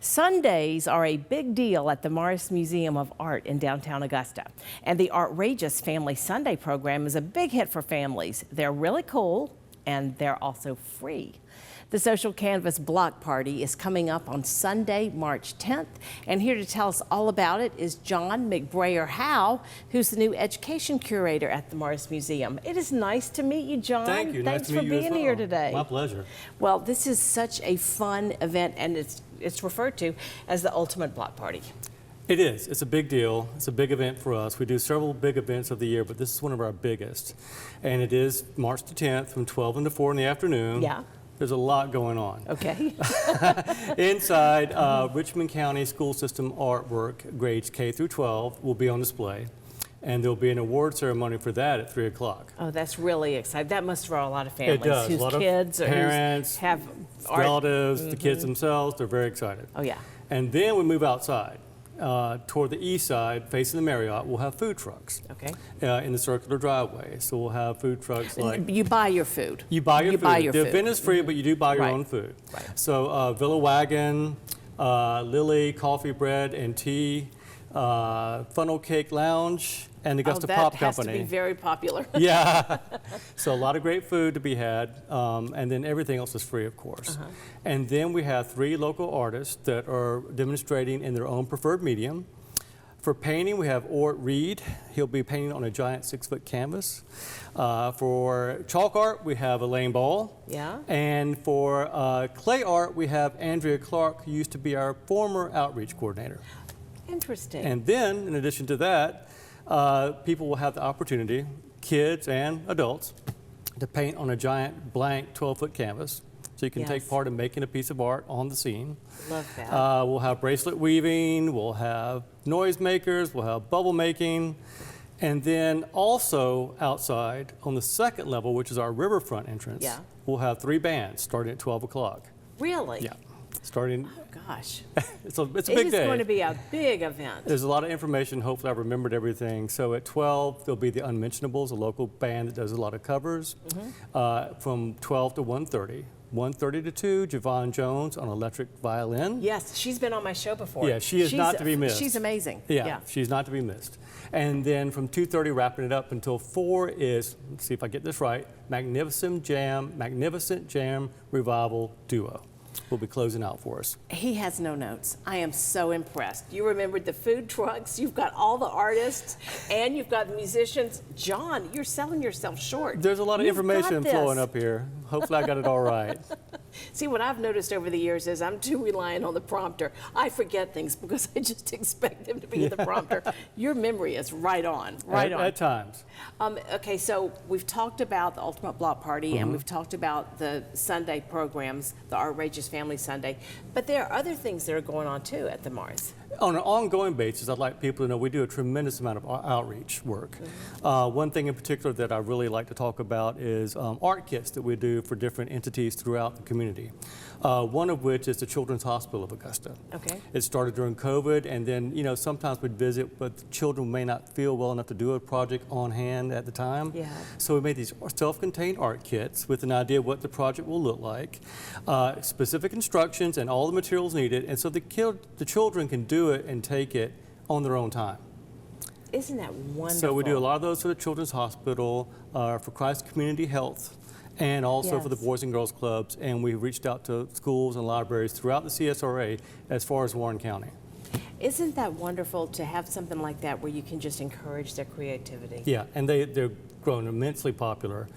Sundays are a big deal at the Morris Museum of Art in downtown Augusta. And the Outrageous Family Sunday program is a big hit for families. They're really cool and they're also free. The Social Canvas Block Party is coming up on Sunday, March 10th. And here to tell us all about it is John McBrayer-Howe, who's the new education curator at the Morris Museum. It is nice to meet you, John. Thank you. Thanks nice to meet for you being as well. here today. My pleasure. Well, this is such a fun event, and it's referred to as the ultimate block party. It is. It's a big deal. It's a big event for us. We do several big events of the year, but this is one of our biggest. And it is March the 10th from 12 to 4 in the afternoon. Yeah. There's a lot going on. Okay. Inside, Richmond County School System artwork, grades K through 12, will be on display. And there'll be an award ceremony for that at 3 o'clock. Oh, that's really exciting. That must draw a lot of families. It does. Whose a lot kids of or parents, have art. relatives, the kids themselves, they're very excited. Oh, yeah. And then we move outside. Toward the east side, facing the Marriott, we'll have food trucks. Okay. In the circular driveway. So we'll have food trucks like... You buy your food. You buy your food. The event is free, but you do buy your Right. own food. Right. So Villa Wagon, Lily Coffee, Bread, and Tea, Funnel Cake Lounge, and the Augusta Pop Company. That has to be very popular. Yeah. So a lot of great food to be had, and then everything else is free, of course. And then we have 3 local artists that are demonstrating in their own preferred medium. For painting, we have Ort Reed. He'll be painting on a giant 6-foot canvas. For chalk art, we have Elaine Ball. Yeah. And for clay art, we have Andrea Clark, who used to be our former outreach coordinator. Interesting. And then, in addition to that, people will have the opportunity, kids and adults, to paint on a giant blank 12-foot canvas. So you can take part in making a piece of art on the scene. Love that. We'll have bracelet weaving, we'll have noise makers, we'll have bubble making. And then also outside on the second level, which is our riverfront entrance, we'll have 3 bands starting at 12 o'clock. Really? Yeah. Starting. Oh, gosh. It's a big day. It is going to be a big event. There's a lot of information. Hopefully I've remembered everything. So at 12, there'll be the Unmentionables, a local band that does a lot of covers. From 12 to 1:30. 1:30 to 2, Javon Jones on electric violin. Yes, she's been on my show before. Yeah, she's not to be missed. She's amazing. Yeah, she's not to be missed. And then from 2:30, wrapping it up until 4 is, let's see if I get this right, Magnificent Jam Revival Duo. Will be closing out for us. He has no notes. I am so impressed. You remembered the food trucks, you've got all the artists, and you've got the musicians. John, you're selling yourself short. There's a lot of information flowing up here. Hopefully I got it all right. See, what I've noticed over the years is I'm too reliant on the prompter. I forget things because I just expect them to be in the prompter. Your memory is right on, right on. At times. Okay, so we've talked about the Ultimate Block Party and we've talked about the Sunday programs, the Outrageous Family Sunday, but there are other things that are going on too at the Morris. On an ongoing basis, I'd like people to know we do a tremendous amount of outreach work. One thing in particular that I really like to talk about is art kits that we do for different entities throughout the community. One of which is the Children's Hospital of Augusta. Okay. It started during COVID, and then, you know, sometimes we'd visit, but the children may not feel well enough to do a project on hand at the time. Yeah. So we made these self-contained art kits with an idea of what the project will look like, specific instructions and all the materials needed, and so the children can do it and take it on their own time. Isn't that wonderful? So we do a lot of those for the Children's Hospital, for Christ Community Health, and also for the Boys and Girls Clubs, and we reached out to schools and libraries throughout the CSRA as far as Warren County. Isn't that wonderful to have something like that where you can just encourage their creativity? Yeah, and they're grown immensely popular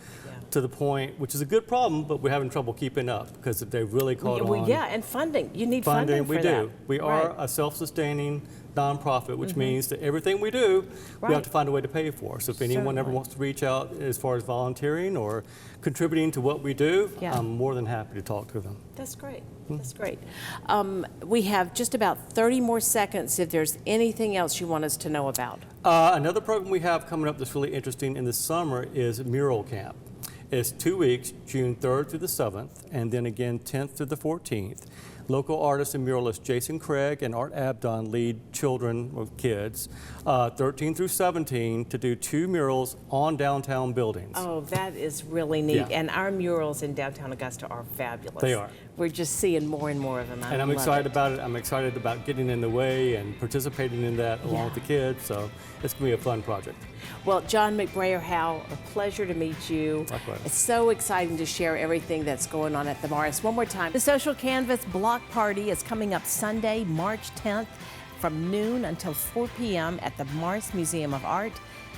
to the point, which is a good problem, but we're having trouble keeping up because they really caught on. Yeah, and funding. You need funding for that. We do. We are a self-sustaining nonprofit, which means that everything we do, we have to find a way to pay for. So if anyone ever wants to reach out as far as volunteering or contributing to what we do, I'm more than happy to talk to them. That's great. That's great. We have just about 30 more seconds if there's anything else you want us to know about. Another program we have coming up that's really interesting in the summer is Mural Camp. It's 2 weeks, June 3rd through the 7th, and then again 10th through the 14th. Local artist and muralist Jason Craig and Art Abdon lead children or kids, 13 through 17, to do 2 murals on downtown buildings. Oh, that is really neat. Yeah. And our murals in downtown Augusta are fabulous. They are. We're just seeing more and more of them. And I'm excited about it. I'm excited about getting in the way and participating in that along with the kids. So it's going to be a fun project. Well, John McBrayer-Howe, a pleasure to meet you. Likewise. It's so exciting to share everything that's going on at the Morris. One more time, the Social Canvas Block Party is coming up Sunday, March 10th from noon until 4 p.m. at the Morris Museum of Art.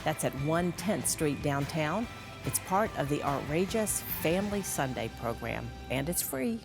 That's at 110th Street downtown. It's part of the Outrageous Family Sunday program, and it's free.